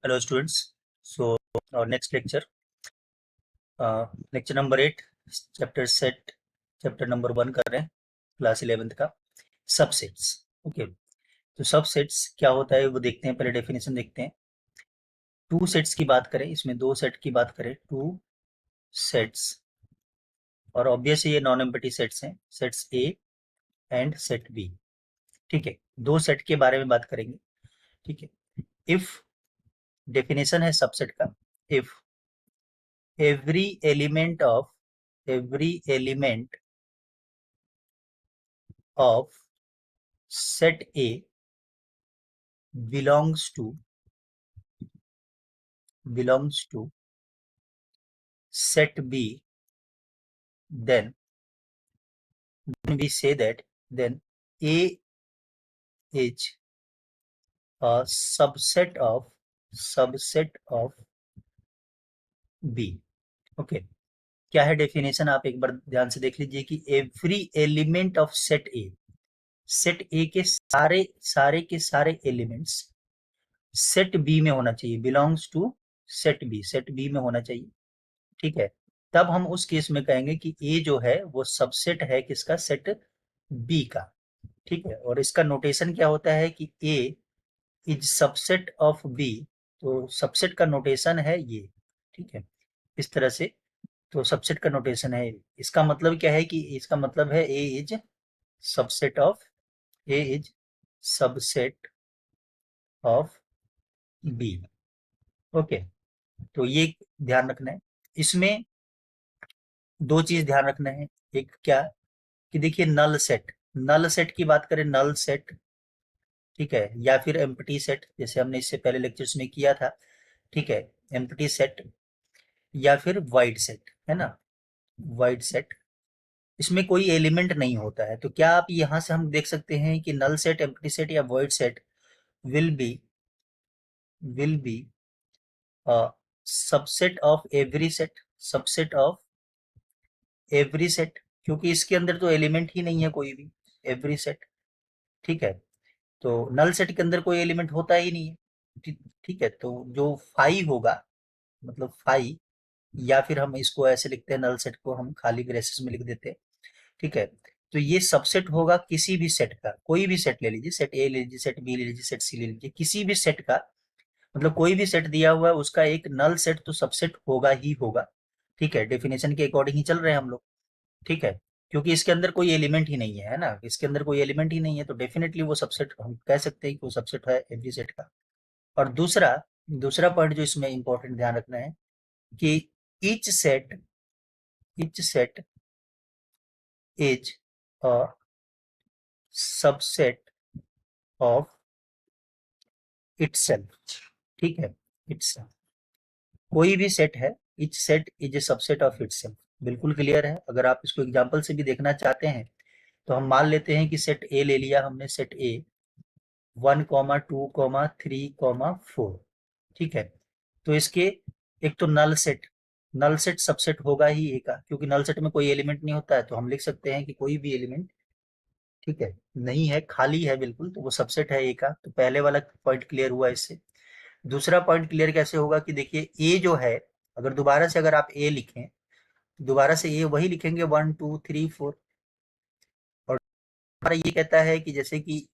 Hello students. So our next lecture, lecture number 8, chapter set, chapter number 1 कर रहे हैं class 11th का subsets. Okay, तो subsets क्या होता है वो देखते हैं. पहले डेफिनेशन देखते हैं. टू सेट्स की बात करें, इसमें दो सेट की बात करें, टू सेट्स, और ऑब्वियसली ये नॉन एम्प्टी सेट्स हैं, sets A and set B. ठीक है, दो सेट के बारे में बात करेंगे. ठीक है, इफ डेफिनेशन है सबसेट का, if every element of set A belongs to set B, then we say that then A is a subset of B. Okay, क्या है डेफिनेशन आप एक बार ध्यान से देख लीजिए कि एवरी एलिमेंट ऑफ सेट ए के सारे एलिमेंट्स सेट बी में होना चाहिए, बिलोंग्स टू सेट बी में होना चाहिए. ठीक है, तब हम उस केस में कहेंगे कि ए जो है वो सबसेट है किसका, सेट बी का. ठीक है, और इसका नोटेशन क्या होता है कि ए इज सबसेट ऑफ बी. तो सबसेट का नोटेशन है ये. ठीक है, इस तरह से. तो सबसेट का नोटेशन है, इसका मतलब क्या है कि इसका मतलब है A is subset of B. Okay, तो ये ध्यान रखना है. इसमें दो चीज ध्यान रखना है. एक क्या कि देखिए नल सेट की बात करें, नल सेट, ठीक है, या फिर एम्प्टी सेट, जैसे हमने इससे पहले लेक्चर्स में किया था. ठीक है, एम्प्टी सेट या फिर वाइड सेट, है ना, वाइड सेट, इसमें कोई एलिमेंट नहीं होता है. तो क्या आप यहां से हम देख सकते हैं कि नल सेट, एम्प्टी सेट या wide set will be subset of every set, क्योंकि इसके अंदर तो एलिमेंट ही नहीं है कोई भी, एवरी सेट. ठीक है, तो नल सेट के अंदर कोई एलिमेंट होता ही नहीं है. ठीक है, तो जो फाई होगा, मतलब फाई, या फिर हम इसको ऐसे लिखते हैं, नल सेट को हम खाली ब्रेसेस में लिख देते हैं. ठीक है, तो ये सबसेट होगा किसी भी सेट का. कोई भी सेट ले लीजिए, सेट ए ले लीजिए, सेट बी ले लीजिए, सेट सी ले लीजिए, किसी भी सेट का, मतलब कोई भी सेट दिया हुआ है उसका एक नल सेट तो सबसेट होगा ही होगा. ठीक है, डेफिनेशन के अकॉर्डिंग ही चल रहे हैं हम लोग. ठीक है, क्योंकि इसके अंदर कोई एलिमेंट ही नहीं है ना, इसके अंदर कोई एलिमेंट ही नहीं है, तो डेफिनेटली वो सबसेट, हम कह सकते हैं कि वो सबसेट है एवरी सेट का. और दूसरा दूसरा पॉइंट जो इसमें इंपॉर्टेंट ध्यान रखना है कि each set is a subset of itself. ठीक है, इटसेल्फ, कोई भी सेट है, each set is a subset of itself. बिल्कुल क्लियर है. अगर आप इसको एग्जांपल से भी देखना चाहते हैं तो हम मान लेते हैं कि सेट ए ले लिया हमने, सेट ए 1,2,3,4. ठीक है, तो इसके एक तो नल सेट सबसेट होगा ही ए का, क्योंकि नल सेट में कोई एलिमेंट नहीं होता है, तो हम लिख सकते हैं कि कोई भी एलिमेंट, ठीक है, नहीं है, खाली है बिल्कुल, तो वो सबसेट है ए का. तो पहले वाला पॉइंट क्लियर हुआ इससे. दूसरा पॉइंट क्लियर कैसे होगा कि देखिए ए जो है, अगर दोबारा से अगर आप ए लिखें, दोबारा से ए वही लिखेंगे 1, 2, 3, 4. और हमारा ये कहता है कि जैसे कि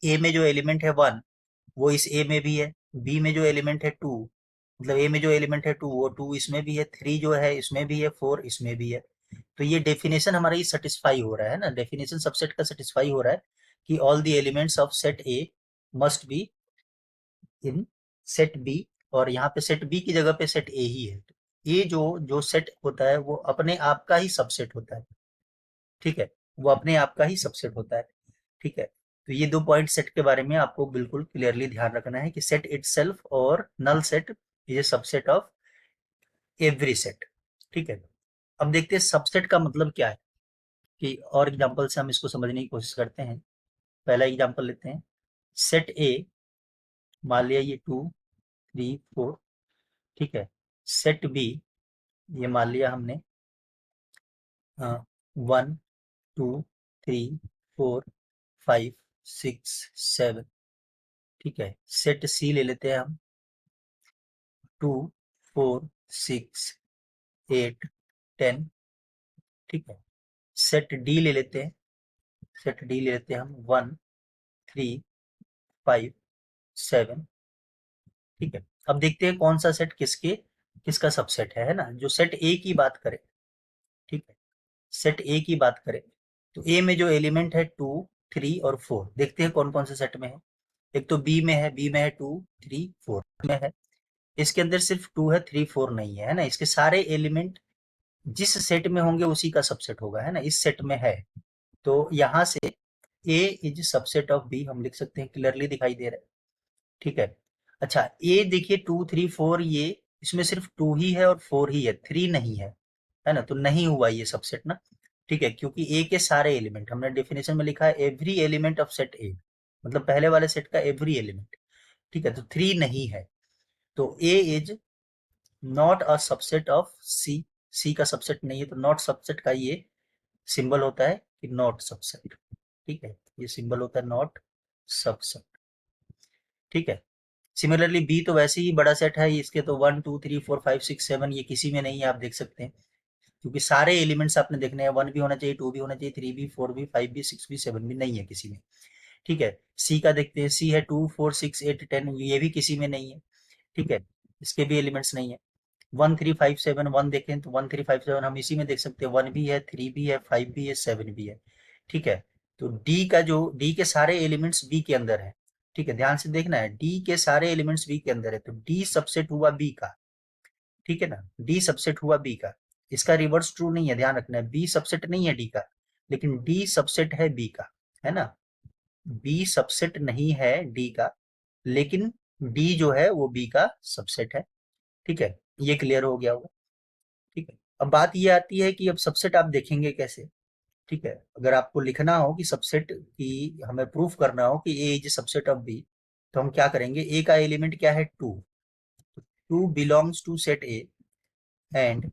ए में जो एलिमेंट है 1 वो इस ए में भी है, बी में जो एलिमेंट है 2, मतलब ए में जो एलिमेंट है 2 वो 2 इसमें भी है, 3 जो है इसमें भी है, 4 इसमें भी है. तो ये डेफिनेशन हमारा ये सेटिस्फाई हो रहा है ना, डेफिनेशन सबसेट का सेटिस्फाई हो रहा है कि all the elements of set A must be in set B. और यहाँ पे सेट बी की जगह पे सेट ए ही है. ए जो जो सेट होता है वो अपने आप का ही सबसेट होता है. ठीक है, वो अपने आप का ही सबसेट होता है. ठीक है, तो ये दो पॉइंट सेट के बारे में आपको बिल्कुल क्लियरली ध्यान रखना है कि सेट इटसेल्फ और null set is a subset of every set. ठीक है, अब देखते हैं सबसेट का मतलब क्या है, कि और एग्जांपल से हम इसको समझने की कोशिश करते हैं. पहला एग्जांपल लेते हैं. सेट ए, मान लिया ये 2, 3, 4. ठीक है, सेट बी, ये मान लिया हमने 1, 2, 3, 4, 5, 6, 7. ठीक है, सेट सी ले लेते हैं हम. 2 4 6 8 10, ठीक है। सेट डी ले लेते हैं, सेट डी ले लेते हैं हम 1 3 5 7, ठीक है। अब देखते हैं कौन सा सेट किसका सबसेट है ना। जो सेट ए की बात करें, ठीक है, सेट ए की बात करें तो ए में जो एलिमेंट है 2 3 और 4, देखते हैं कौन कौन से सेट में है। एक तो बी में है 2 3 4 में है। इसके अंदर सिर्फ 2 है, 3 4 नहीं है, है ना। इसके सारे एलिमेंट जिस सेट में होंगे उसी का सबसेट होगा, है ना। इस सेट में है तो यहां से ए इज सबसेट ऑफ बी हम लिख सकते हैं, क्लियरली दिखाई दे रहा है, ठीक है। अच्छा, ए देखिए 2 3 4, ये इसमें सिर्फ 2 ही है और 4 ही है, 3 नहीं है ना। तो नहीं हुआ ये सबसेट ना, ठीक है, क्योंकि ए के सारे एलिमेंट, हमने डेफिनेशन में लिखा है एवरी एलिमेंट ऑफ सेट ए, मतलब पहले वाले सेट का एवरी एलिमेंट, ठीक है। तो 3 नहीं है, तो A is not a subset of C, C का सबसेट नहीं है। तो नॉट सबसेट का ये सिंबल होता है कि नॉट सबसेट, ठीक है, ये सिंबल होता है नॉट सबसेट, ठीक है। सिमिलरली बी तो वैसे ही बड़ा सेट है, इसके तो 1 2 3 4 5 6 7 ये किसी में नहीं है, आप देख सकते हैं, क्योंकि सारे एलिमेंट्स आपने देखने हैं, 1 भी होना चाहिए, 2 भी होना चाहिए, 3 भी, 4 भी, 5 भी, 6 भी, 7 भी, नहीं है किसी में, ठीक है। सी का देखते हैं, सी है 2 4 6 8 10, ये भी किसी में नहीं है, ठीक है, इसके भी एलिमेंट्स नहीं है। 1 3 5 7 1 देखें तो 1 3 5 7 हम इसी में देख सकते हैं, 1 भी है, 3 भी है, 5 भी है, 7 भी है, ठीक है। तो डी के सारे एलिमेंट्स बी के अंदर है, ठीक है, ध्यान से देखना है, डी के सारे एलिमेंट्स बी के अंदर है, तो डी सबसेट हुआ बी का, ठीक है ना, डी सबसेट हुआ बी का। इसका रिवर्स ट्रू नहीं है, ध्यान रखना है, बी सबसेट नहीं है डी का, लेकिन डी सबसेट है बी का, है ना। बी सबसेट नहीं है डी का, लेकिन डी जो है वो बी का सबसेट है, ठीक है। ये क्लियर हो गया होगा, ठीक है। अब बात ये आती है कि अब सबसेट आप देखेंगे कैसे, ठीक है। अगर आपको लिखना हो कि सबसेट की हमें प्रूफ करना हो कि ए इज सबसेट ऑफ बी, तो हम क्या करेंगे, ए का एलिमेंट क्या है 2, 2 belongs to set A and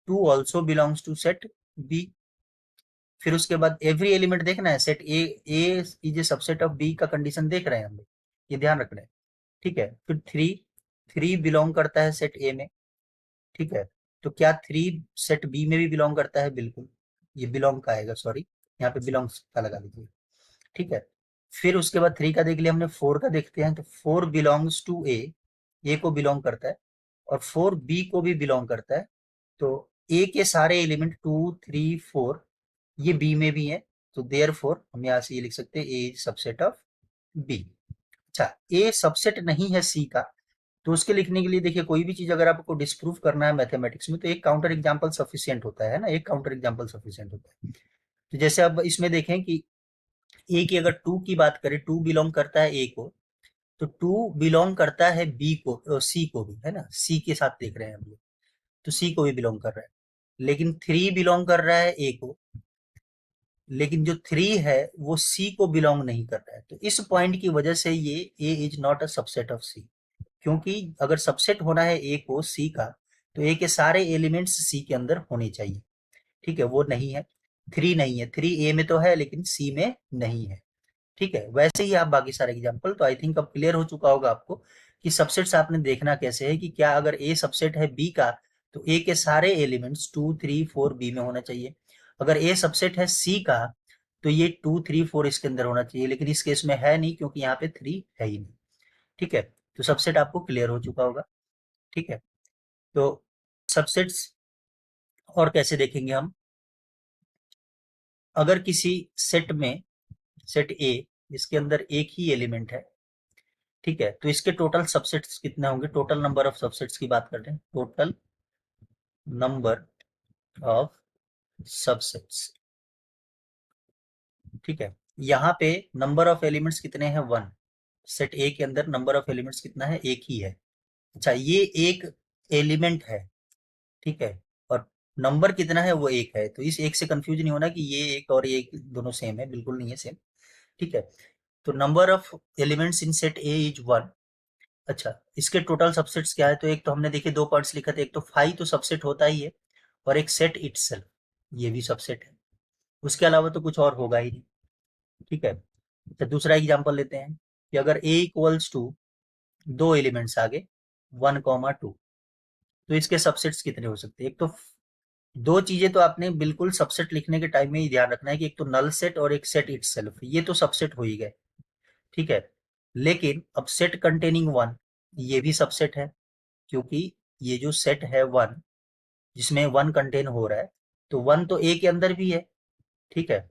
2 also belongs to set B. फिर उसके बाद एवरी एलिमेंट देखना है, set A is a subset of B का कंडीशन देख रहे हैं हम लोग, ये ध्यान रख रहे हैं, ठीक है। फिर 3 3 बिलोंग करता है सेट ए में, ठीक है। तो क्या 3 सेट बी में भी बिलोंग करता है, बिल्कुल, ये बिलोंग का आएगा, सॉरी, यहाँ पे बिलोंग्स का लगा दीजिए, ठीक है। फिर उसके बाद 3 का देख लिया हमने, 4 का देखते हैं, तो 4 बिलोंग्स टू ए को बिलोंग करता है, और 4 बी को भी बिलोंग करता है। तो ए के सारे एलिमेंट 2 3 4 ये बी में भी है, तो देयर फोर हम यहाँ से ये लिख सकते हैं ए इज सबसेट ऑफ बी। अच्छा, ए सबसेट नहीं है सी का, तो उसके लिखने के लिए देखिए, कोई भी चीज अगर आपको डिस्प्रूव करना है मैथमेटिक्स में, तो एक काउंटर एग्जांपल सफिशिएंट होता है ना, एक काउंटर एग्जांपल सफिशिएंट होता है। तो जैसे अब इसमें देखें कि ए की अगर 2 की बात करें, 2 बिलोंग करता है ए को, तो 2 बिलोंग करता है बी को, सी को भी, है ना, सी के साथ देख रहे हैं हम लोग, तो सी को भी बिलोंग कर रहा है। लेकिन 3 बिलोंग कर रहा है ए को, लेकिन जो 3 है वो सी को बिलोंग नहीं कर रहा है, तो इस पॉइंट की वजह से ये A is not a subset of C, क्योंकि अगर सबसेट होना है ए को सी का, तो ए के सारे एलिमेंट्स सी के अंदर होने चाहिए, ठीक है, वो नहीं है, 3 नहीं है, 3 ए में तो है लेकिन सी में नहीं है, ठीक है। वैसे ही आप बाकी सारे एग्जाम्पल, तो आई थिंक अब क्लियर हो चुका होगा आपको कि सबसेट्स आपने देखना कैसे है, कि क्या अगर ए सबसेट है बी का, तो ए के सारे एलिमेंट्स 2 3 4 बी में होना चाहिए। अगर ए सबसेट है सी का, तो ये 2 3 4 इसके अंदर होना चाहिए, लेकिन इस केस में है नहीं, क्योंकि यहाँ पे 3 है ही नहीं, ठीक है। तो सबसेट आपको क्लियर हो चुका होगा, ठीक है। तो सबसेट्स और कैसे देखेंगे हम, अगर किसी सेट में, सेट ए, इसके अंदर एक ही एलिमेंट है, ठीक है, तो इसके टोटल सबसेट्स कितने होंगे, टोटल नंबर ऑफ सबसेट्स की बात करते हैं, टोटल नंबर ऑफ सबसेट्स, ठीक है। यहाँ पे नंबर ऑफ एलिमेंट्स कितने हैं, 1, सेट ए के अंदर नंबर ऑफ एलिमेंट्स कितना है, एक ही है। अच्छा, ये एक एलिमेंट है, ठीक है, और नंबर कितना है, वो एक है, तो इस एक से कंफ्यूज नहीं होना कि ये एक और ये एक दोनों सेम है, बिल्कुल नहीं है सेम, ठीक है। तो number of elements in set A is 1। अच्छा, इसके टोटल सबसेट्स क्या है, तो एक तो हमने देखिए 2 पॉइंट्स लिखा था, एक तो फाई तो सबसेट होता ही है, और एक सेट इटसेल्फ, ये भी सबसेट है, उसके अलावा तो कुछ और होगा ही नहीं, ठीक है। तो दूसरा एग्जांपल लेते हैं कि अगर a इक्वल्स टू 2 एलिमेंट्स आगे 1 2, तो इसके सबसेट्स कितने हो सकते हैं? एक तो दो चीजें तो आपने बिल्कुल सबसेट लिखने के टाइम में ही ध्यान रखना है कि एक तो नल सेट और एक सेट इटसेल्फ, ये तो सबसेट हो ही गए, ठीक है। लेकिन अब सेट कंटेनिंग वन, ये भी सबसेट है, क्योंकि ये जो सेट है वन, जिसमें वन कंटेन हो रहा है, तो वन तो ए के अंदर भी है, ठीक है।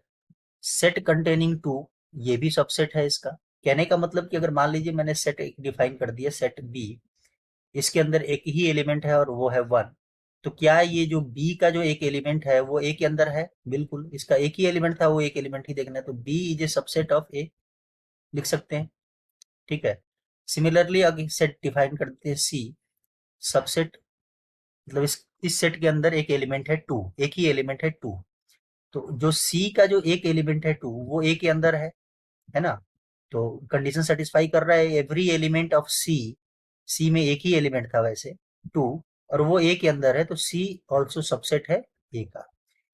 सेट कंटेनिंग टू, ये भी सबसेट है इसका। कहने का मतलब कि अगर मान लीजिए मैंने सेट एक डिफाइन कर दिया, सेट बी, इसके अंदर एक ही एलिमेंट है और वो है वन, तो क्या ये जो बी का जो एक एलिमेंट है वो ए के अंदर है? बिल्कुल, इसका एक ही एलिमेंट था, वो एक एलिमेंट ही देखना है, तो B is a subset of A, लिख सकते हैं, ठीक है। सिमिलरली अगर सेट डिफाइन करते हैं सी, सबसेट मतलब इस सेट के अंदर एक एलिमेंट है टू, एक ही एलिमेंट है टू, तो जो सी का जो एक एलिमेंट है टू, वो ए के अंदर है ना। तो कंडीशन सेटिस्फाई कर रहा है, एवरी एलिमेंट ऑफ सी, सी में एक ही एलिमेंट था वैसे, टू, और वो ए के अंदर है, तो सी ऑल्सो सबसेट है ए का।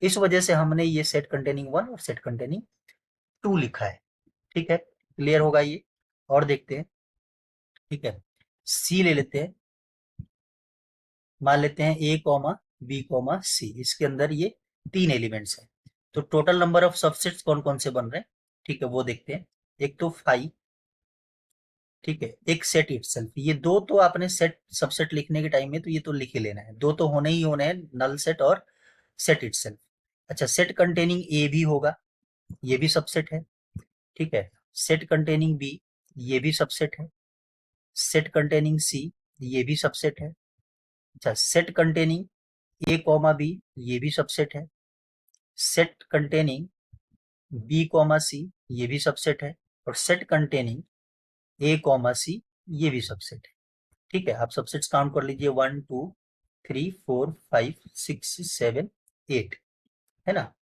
इस वजह से हमने ये सेट कंटेनिंग वन और सेट कंटेनिंग टू लिखा है, ठीक है। क्लियर होगा ये? और देखते हैं, ठीक है। सी ले लेते हैं, मान लेते हैं ए कॉमा बी कॉमा सी, इसके अंदर ये तीन एलिमेंट्स हैं, तो टोटल नंबर ऑफ सबसेट्स कौन कौन से बन रहे हैं, ठीक है, वो देखते हैं। एक तो 5, ठीक है, एक सेट इटसेल्फ, ये दो तो आपने सेट सबसेट लिखने के टाइम में तो ये तो लिख ही लेना है, दो तो होने ही होने हैं, नल सेट और सेट इटसेल्फ। अच्छा, सेट कंटेनिंग ए भी होगा, ये भी सबसेट है, ठीक है। सेट कंटेनिंग बी, ये भी सबसेट है। सेट कंटेनिंग सी, ये भी सबसेट है। अच्छा, set containing A comma B, ये भी सबसेट है। Set containing B comma C, ये भी सबसेट है। और set containing A comma C, ये भी सबसेट है, ठीक है। आप सबसेट्स काउंट कर लीजिए, 1 2 3 4 5 6 7 8, है ना,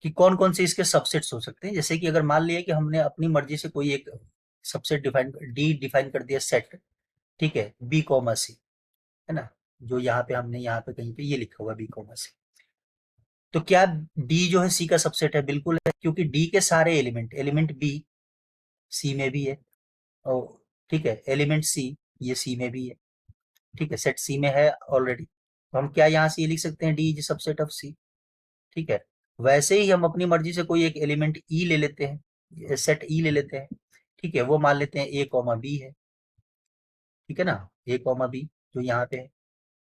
कि कौन कौन से इसके सबसेट्स हो सकते हैं। जैसे कि अगर मान लिया कि हमने अपनी मर्जी से कोई एक सबसेट डिफाइन, डी डिफाइन कर दिया सेट, ठीक है, बी कॉमा सी, है ना, जो यहाँ पे हमने यहाँ पे कहीं पे ये लिखा हुआ बी कॉमा सी, तो क्या डी जो है सी का सबसेट है? बिल्कुल है, क्योंकि डी के सारे एलिमेंट, एलिमेंट बी सी में भी है, और ठीक है, एलिमेंट सी ये सी में भी है, ठीक है, सेट सी में है ऑलरेडी, तो हम क्या यहाँ से ये लिख सकते हैं, डी इज सबसेट ऑफ सी, ठीक है। वैसे ही हम अपनी मर्जी से कोई एक एलिमेंट ई ले लेते हैं, सेट ई ले लेते हैं, ठीक है, वो मान लेते हैं ए कॉमा बी है, ठीक है ना, ए कॉमा बी जो यहाँ पे है।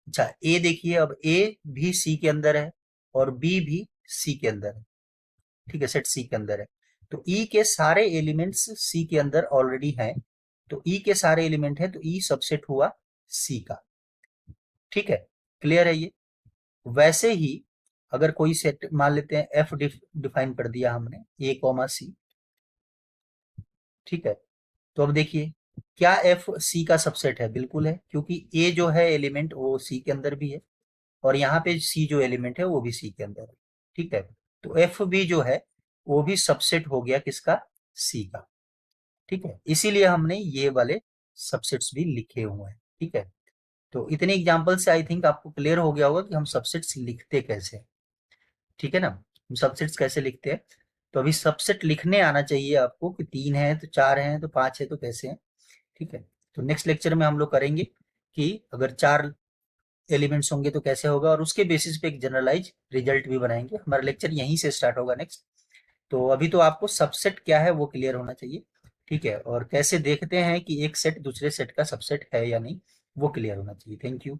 अच्छा, ए देखिए, अब ए भी सी के अंदर है और बी भी सी के अंदर है, ठीक है, सेट सी के अंदर है, तो ई के सारे एलिमेंट्स सी के अंदर ऑलरेडी हैं, तो ई के सारे एलिमेंट है, तो ई सबसेट हुआ सी का, ठीक है। क्लियर है ये? वैसे ही अगर कोई सेट मान लेते हैं एफ डिफाइन कर दिया हमने, ए कॉमा सी, ठीक है, तो अब देखिए, क्या एफ सी का सबसेट है? बिल्कुल है, क्योंकि ए जो है एलिमेंट वो सी के अंदर भी है, और यहाँ पे सी जो एलिमेंट है वो भी सी के अंदर है, ठीक है। तो एफ बी जो है वो भी सबसेट हो गया किसका? सी का, ठीक है। इसीलिए हमने ये वाले सबसेट्स भी लिखे हुए हैं, ठीक है। तो इतने एग्जांपल से आई थिंक आपको क्लियर हो गया होगा कि हम सबसेट्स लिखते कैसे हैं, ठीक है ना, हम सबसेट्स कैसे लिखते हैं। तो अभी सबसेट लिखने आना चाहिए आपको कि 3 है तो 4 है तो 5 है तो कैसे है, ठीक है। तो नेक्स्ट लेक्चर में हम लोग करेंगे कि अगर 4 एलिमेंट्स होंगे तो कैसे होगा, और उसके बेसिस पे एक जनरलाइज रिजल्ट भी बनाएंगे। हमारा लेक्चर यहीं से स्टार्ट होगा नेक्स्ट। तो अभी तो आपको सबसेट क्या है वो क्लियर होना चाहिए, ठीक है, और कैसे देखते हैं कि एक सेट दूसरे सेट का सबसेट है या नहीं, वो क्लियर होना चाहिए। Thank you.